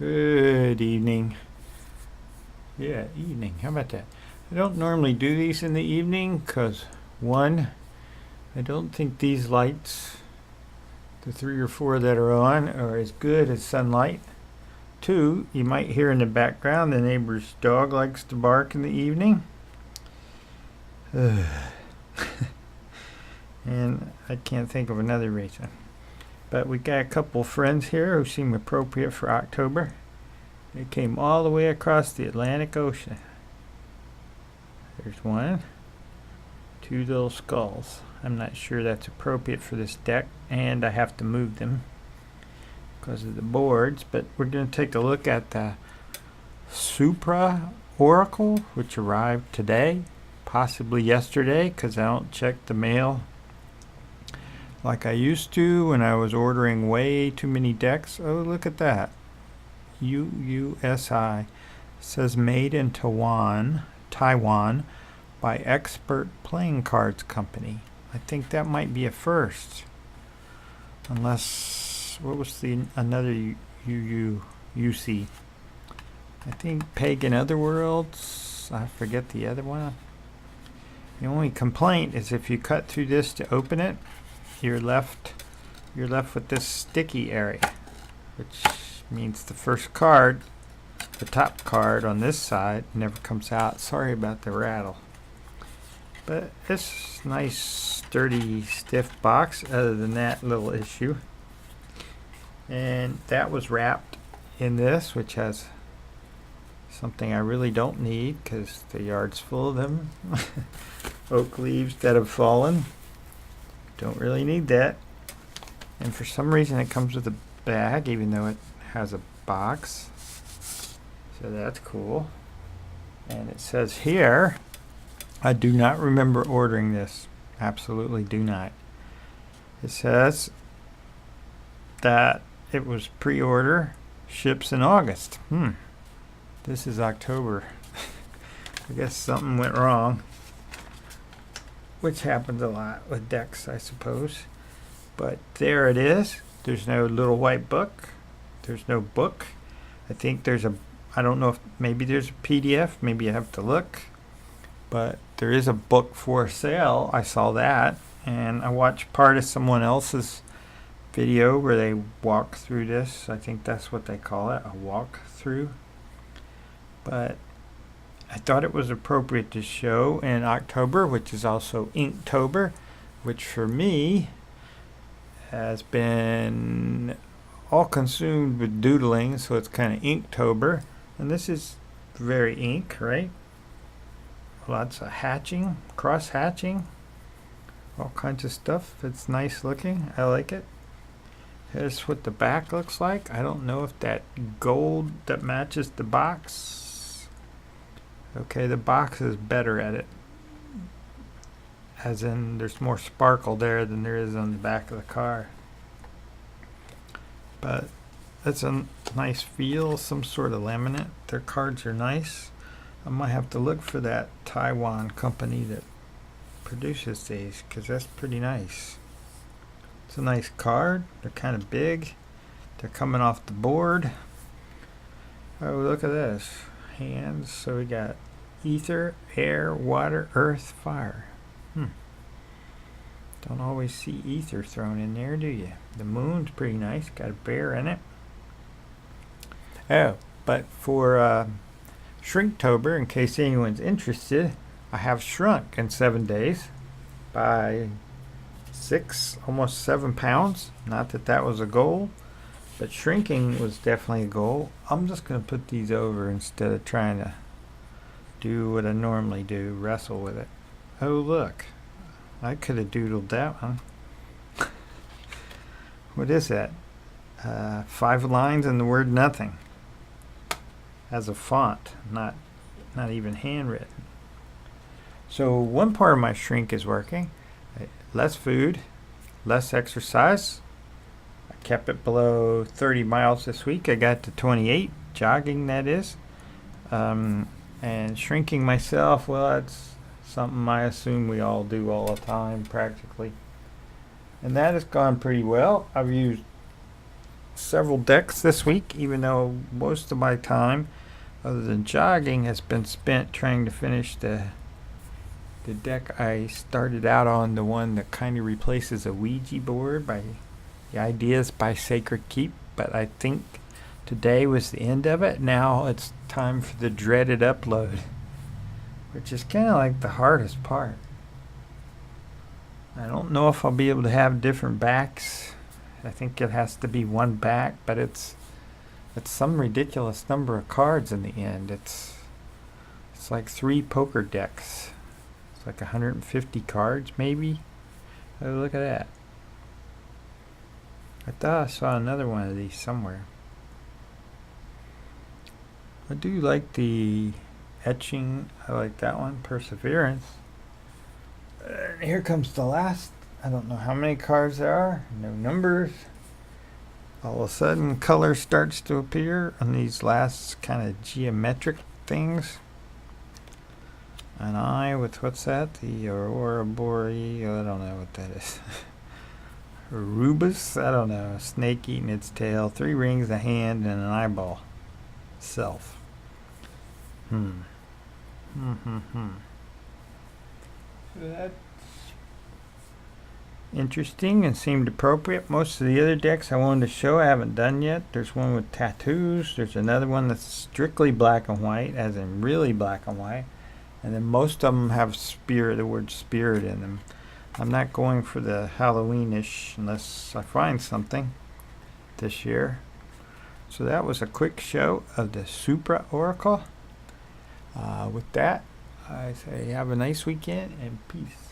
Good evening. Yeah, evening. How about that? I don't normally do these in the evening because, one, I don't think these lights, the 3 or 4 that are on, are as good as sunlight. Two, you might hear in the background the neighbor's dog likes to bark in the evening. And I can't think of another reason. But we got a couple friends here who seem appropriate for October. They came all the way across the Atlantic Ocean. There's one. 2 little skulls. I'm not sure that's appropriate for this deck, and I have to move them because of the boards. But we're going to take a look at the Supra Oracle, which arrived today, possibly yesterday, because I don't check the mail like I used to when I was ordering way too many decks. Oh, look at that. UUSI. Says made in Taiwan by Expert Playing Cards Company. I think that might be a first. Unless, what was the another UUSI? I think Pagan Otherworlds. I forget the other one. The only complaint is if you cut through this to open it, you're left with this sticky area, which means the first card, the top card on this side, never comes out. Sorry about the rattle. But it's nice, sturdy, stiff box, other than that little issue. And that was wrapped in this, which has something I really don't need because the yard's full of them. Oak leaves that have fallen. Don't really need that. And for some reason it comes with a bag, even though it has a box. So that's cool. And it says here, I do not remember ordering this. Absolutely do not. It says that it was pre-order, ships in August. This is October. I guess something went wrong, which happens a lot with decks, I suppose. But there it is. There's no little white book. There's no book. I think there's a, I don't know if maybe there's a PDF. Maybe I have to look. But there is a book for sale. I saw that. And I watched part of someone else's video where they walk through this. I think that's what they call it, a walk through. But I thought it was appropriate to show in October, which is also Inktober, which for me has been all consumed with doodling, so it's kind of Inktober. And this is very ink, right? Lots of hatching, cross hatching, all kinds of stuff. It's nice looking. I like it. Here's what the back looks like. I don't know if that gold that matches the box. Okay, the box is better at it. As in, there's more sparkle there than there is on the back of the car. But it's a nice feel, some sort of laminate. Their cards are nice. I might have to look for that Taiwan company that produces these, because that's pretty nice. It's a nice card. They're kind of big. They're coming off the board. Oh, look at this. Hands. So we got ether, air, water, earth, fire. Don't always see ether thrown in there, do you? The moon's pretty nice. Got a bear in it. Oh, but for Shrinktober, in case anyone's interested, I have shrunk in 7 days by 6, almost 7 pounds. Not that that was a goal, but shrinking was definitely a goal. I'm just going to put these over instead of trying to do what I normally do, wrestle with it. Oh, look. I could have doodled that one. What is that? 5 lines and the word nothing. As a font, not even handwritten. So one part of my shrink is working. Less food, less exercise. I kept it below 30 miles this week. I got to 28, jogging that is. And shrinking myself, well, that's something I assume we all do all the time, practically. And that has gone pretty well. I've used several decks this week, even though most of my time, other than jogging, has been spent trying to finish the deck I started out on, the one that kind of replaces a Ouija board by the ideas by Sacred Keep. But I think today was the end of it. Now it's time for the dreaded upload, which is kind of like the hardest part. I don't know if I'll be able to have different backs. I think it has to be one back, but it's some ridiculous number of cards in the end. It's like 3 poker decks. It's like 150 cards maybe. Oh, look at that. I thought I saw another one of these somewhere. I do like the etching. I like that one, Perseverance. And here comes the last. I don't know how many cards there are. No numbers. All of a sudden, color starts to appear on these last kind of geometric things. An eye with, what's that? The Aurora Borealis. I don't know what that is. Rubus. I don't know. A snake eating its tail. 3 rings, a hand, and an eyeball. Self. That's interesting and seemed appropriate. Most of the other decks I wanted to show I haven't done yet. There's one with tattoos. There's another one that's strictly black and white, as in really black and white. And then most of them have spirit, the word spirit in them. I'm not going for the Halloweenish unless I find something this year. So that was a quick show of the Supra Oracle. With that, I say have a nice weekend and peace.